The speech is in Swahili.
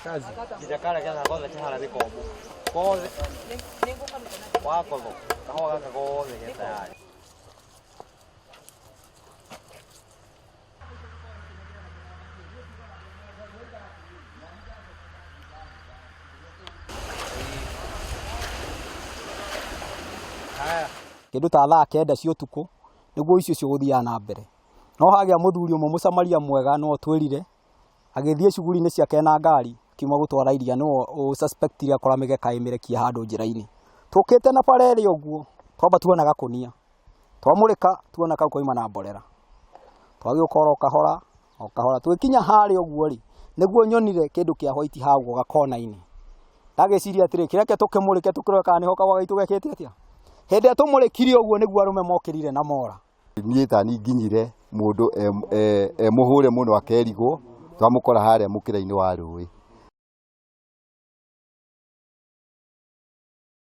Kazi. Kijakara kana kwanza chahara ni kombo. Koze. Wako go. Kahua kaka koze tayari. Kindu ta thaa kenda cia utuku niguo icio cio guthia na mbere no hagia muthuri umwe mucamaria mwega no twirire agithie shuguri-ini ciake na ngari kiuma gutwara iria no suspectire akora migeka imirekia handu njira-ini tukite na parere uguo twamba tuona gakunia twamurika tuona kau koima na mborera twagi ukoro kahora twikinya hari uguo ri niguo nyonire kindu kia white hau gakona-ini ndageciria atiri kireke tukimurike tukireka ni hoka gwagaitu gekete atia hende atumurikire uguo niguo arume mokirire na mora niĩ tani nginyire mundu muhure muno akerigwo twamukora haria mukira-ini wa rũĩ.